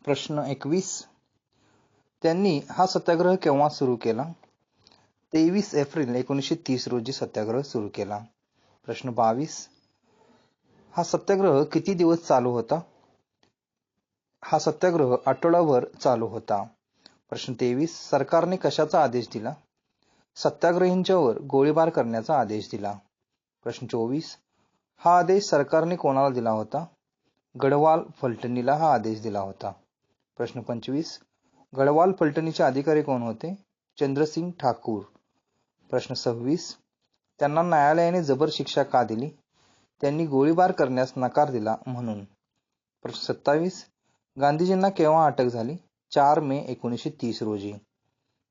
प्रश्न 21. त्यांनी हा सत्याग्रह केव्हा सुरू केला? 23 एप्रिल 1930 रोजी सत्याग्रह सुरू केला. प्रश्न 22. हा सत्याग्रह किती दिवस चालू होता? हा सत्याग्रह आठवडाभर चालू होता. प्रश्न 23. सरकारने कशाचा आदेश दिला? सत्याग्रहींच्यावर गोळीबार करण्याचा आदेश दिला. प्रश्न 24. हा आदेश सरकारने कोणाला दिला होता? गढवाल फलटणीला हा आदेश दिला होता. प्रश्न 25. गढवाल फलटणीचे अधिकारी कोण होते? चंद्रसिंग ठाकूर. प्रश्न 26. त्यांना न्यायालयाने जबर शिक्षा का दिली? त्यांनी गोळीबार करण्यास नकार दिला म्हणून. प्रश्न 27. गांधीजींना केव्हा अटक झाली? 4 मे 1930 रोजी.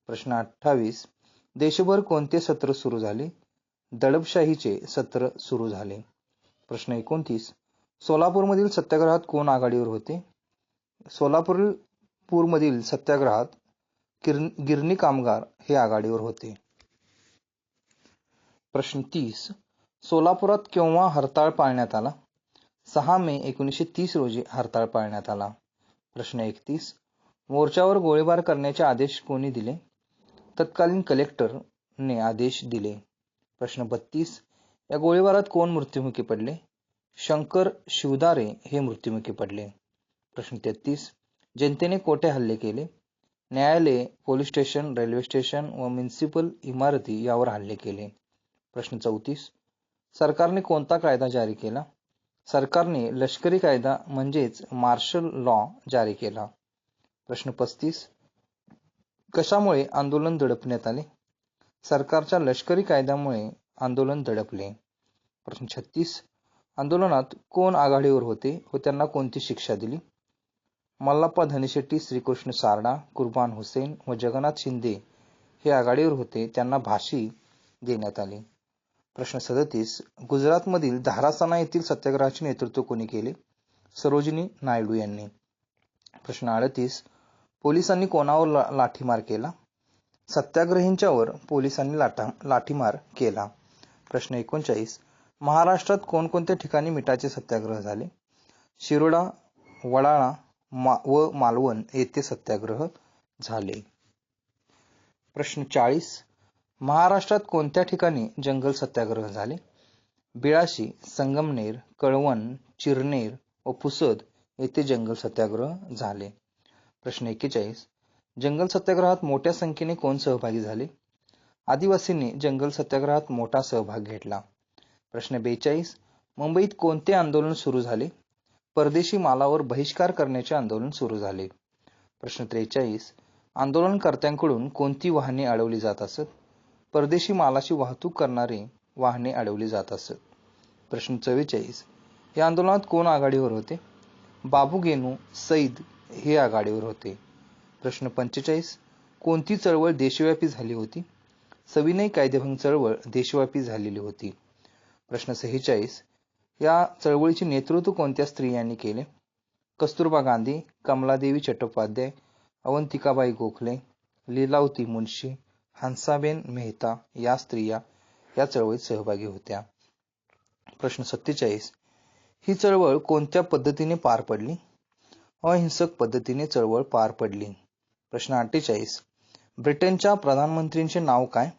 प्रश्न 28. देशभर कोणते सत्र सुरू झाले? दडपशाहीचे सत्र सुरू झाले. प्रश्न 29. सोलापूरमधील सत्याग्रहात कोण आघाडीवर होते? सोलापूरमधील सत्याग्रहात गिरणी कामगार हे आघाडीवर होते. प्रश्न 30. सोलापुरात केव्हा हरताळ पाळण्यात आला? 6 मे 1930 रोजी हरताळ पाळण्यात आला. प्रश्न 31. मोर्चावर गोळीबार करण्याचे आदेश कोणी दिले? तत्कालीन कलेक्टरने आदेश दिले. प्रश्न 32. या गोळीबारात कोण मृत्युमुखी पडले? शंकर शिवदारे हे मृत्युमुखी पडले. प्रश्न 33. जनतेने कोठे हल्ले केले? न्यायालये, पोलीस स्टेशन, रेल्वे स्टेशन व म्युनिसिपल इमारती यावर हल्ले केले. प्रश्न 34. सरकारने कोणता कायदा जारी केला? सरकारने लष्करी कायदा म्हणजेच मार्शल लॉ जारी केला. प्रश्न 35. कशामुळे आंदोलन दडपण्यात आले? सरकारच्या लष्करी कायद्यामुळे आंदोलन दडपले. प्रश्न 36. आंदोलनात कोण आघाडीवर होते व त्यांना कोणती शिक्षा दिली? मल्लाप्पा धनशेट्टी, श्रीकृष्ण सारडा, कुर्बान हुसेन व जगन्नाथ शिंदे हे आघाडीवर होते, त्यांना फाशी देण्यात आली. प्रश्न 37. गुजरातमधील धारासाना येथील सत्याग्रहाचे नेतृत्व कोणी केले? सरोजिनी नायडू यांनी. प्रश्न 38. पोलिसांनी कोणावर लाठीमार केला? सत्याग्रहींच्यावर पोलिसांनी लाठीमार केला. प्रश्न 39. महाराष्ट्रात कोणकोणत्या ठिकाणी मिठाचे सत्याग्रह झाले? शिरोडा, वडाळा व मालवण येथे सत्याग्रह झाले. प्रश्न 40. महाराष्ट्रात कोणत्या ठिकाणी जंगल सत्याग्रह झाले? बिळाशी, संगमनेर, कळवण, चिरनेर व पुसद येथे जंगल सत्याग्रह झाले. प्रश्न 41. जंगल सत्याग्रहात मोठ्या संख्येने कोण सहभागी झाले? आदिवासींनी जंगल सत्याग्रहात मोठा सहभाग घेतला. प्रश्न 42. मुंबईत कोणते आंदोलन सुरू झाले? परदेशी मालावर बहिष्कार करण्याचे आंदोलन सुरू झाले. प्रश्न 43. आंदोलनकर्त्यांकडून कोणती वाहने अडवली जात असत? परदेशी मालाची वाहतूक करणारी वाहने अडवली जात असत. प्रश्न 44. या आंदोलनात कोण आघाडीवर होते? बाबू गेनू, सईद हे आघाडीवर होते. प्रश्न 45. कोणती चळवळ देशव्यापी झाली होती? सविनय कायदेभंग चळवळ देशव्यापी झालेली होती. प्रश्न 46. या चळवळीचे नेतृत्व कोणत्या स्त्रियांनी केले? कस्तुरबा गांधी, कमलादेवी चट्टोपाध्याय, अवंतिकाबाई गोखले, लीलावती मुन्शी, हंसाबेन मेहता या स्त्रिया या चळवळीत सहभागी होत्या. प्रश्न 47. ही चळवळ कोणत्या पद्धतीने पार पडली? अहिंसक पद्धतीने चळवळ पार पडली. प्रश्न 48. ब्रिटनच्या प्रधानमंत्रींचे नाव काय?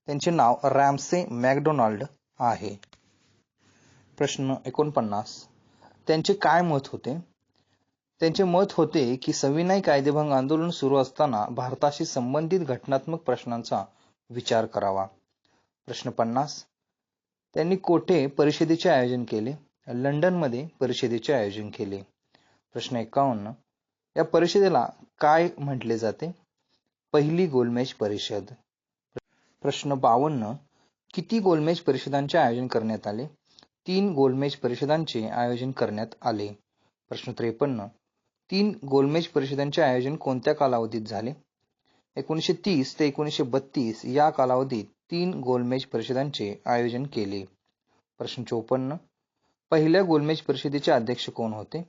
त्यांचे नाव रॅमसे मॅकडोनाल्ड आहे. प्रश्न 49. त्यांचे काय मत होते? त्यांचे मत होते की सविनय कायदेभंग आंदोलन सुरू असताना भारताशी संबंधित घटनात्मक प्रश्नांचा विचार करावा. प्रश्न 50. त्यांनी कोठे परिषदेचे आयोजन केले? लंडनमध्ये परिषदेचे आयोजन केले. प्रश्न 51. या परिषदेला काय म्हटले जाते? पहिली गोलमेज परिषद. प्रश्न 52. किती गोलमेज परिषदांचे आयोजन करण्यात आले? 3 गोलमेज परिषदांचे आयोजन करण्यात आले. प्रश्न 53. 3 गोलमेज परिषदांचे आयोजन कोणत्या कालावधीत झाले? 1930 ते 1932 या कालावधीत 3 गोलमेज परिषदांचे आयोजन केले. प्रश्न 54. पहिल्या गोलमेज परिषदेचे अध्यक्ष कोण होते?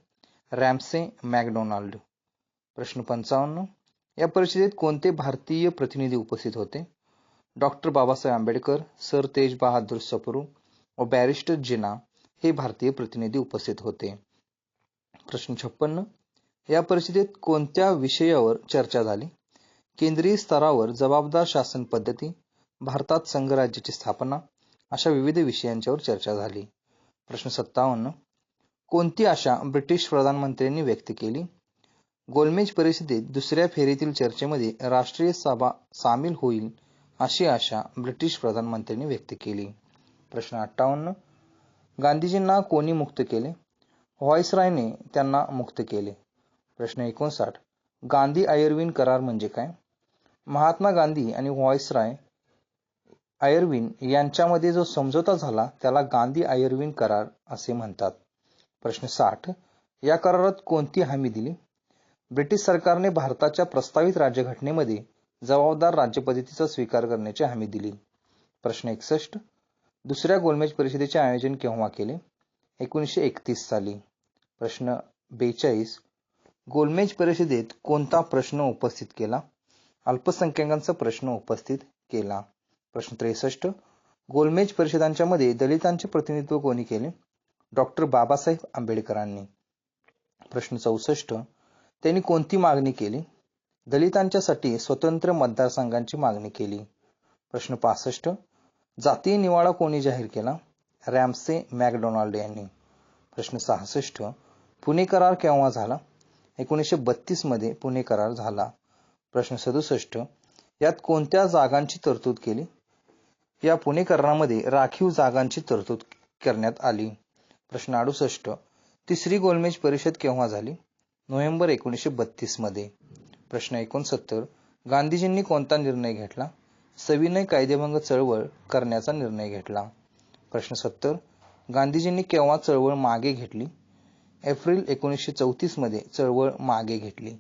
Ramsay McDonald. प्रश्न 55. या परिषदेत कोणते भारतीय प्रतिनिधी उपस्थित होते? डॉक्टर बाबासाहेब आंबेडकर, सर तेज बहादूर सप्रू व बॅरिस्टर जिना हे भारतीय प्रतिनिधी उपस्थित होते. प्रश्न 56. या परिषदेत कोणत्या विषयावर चर्चा झाली? केंद्रीय स्तरावर जबाबदार शासन पद्धती, भारतात संघराज्याची स्थापना अशा विविध विषयांच्यावर चर्चा झाली. प्रश्न 57. कोणती आशा ब्रिटिश प्रधानमंत्र्यांनी व्यक्त केली? गोलमेज परिषदेत दुसऱ्या फेरीतील चर्चेमध्ये राष्ट्रीय सभा सामील होईल अशी आशा ब्रिटिश प्रधानमंत्र्यांनी व्यक्त केली. प्रश्न 58. गांधीजींना कोणी मुक्त केले? व्हॉइसरॉयने त्यांना मुक्त केले. प्रश्न 59. गांधी आयर्विन करार म्हणजे काय? महात्मा गांधी आणि व्हॉइसरॉय आयर्विन यांच्यामध्ये जो समझोता झाला त्याला गांधी आयर्विन करार असे म्हणतात. प्रश्न 60. या करारात कोणती हमी दिली? ब्रिटिश सरकारने भारताच्या प्रस्तावित राज्यघटनेमध्ये जबाबदार राज्यपद्धतीचा स्वीकार करण्याची हमी दिली. प्रश्न 61. दुसऱ्या गोलमेज परिषदेचे आयोजन केव्हा केले? 1931 साली. प्रश्न 42. गोलमेज परिषदेत कोणता प्रश्न उपस्थित केला? अल्पसंख्याकांचा प्रश्न उपस्थित केला. प्रश्न 63. गोलमेज परिषदांच्या मध्ये दलितांचे प्रतिनिधित्व कोणी केले? डॉक्टर बाबासाहेब आंबेडकरांनी. प्रश्न 64. त्यांनी कोणती मागणी केली? दलितांच्यासाठी स्वतंत्र मतदारसंघांची मागणी केली. प्रश्न 65. जातीय निवाडा कोणी जाहीर केला? रॅमसे मॅकडोनाल्ड यांनी. प्रश्न 66. पुणे करार केव्हा झाला? 1932 मध्ये पुणे करार झाला. प्रश्न 67. यात कोणत्या जागांची तरतूद केली? या पुणे करारामध्ये राखीव जागांची तरतूद करण्यात आली. प्रश्न 68. तिसरी गोलमेज परिषद केव्हा झाली? नोव्हेंबर 1932 मध्ये. प्रश्न 69. गांधीजींनी कोणता निर्णय घेतला? सविनय कायदेभंग चळवळ करण्याचा निर्णय घेतला. प्रश्न 70. गांधीजींनी केव्हा चळवळ मागे घेतली? एप्रिल 1934 मध्ये चळवळ मागे घेतली.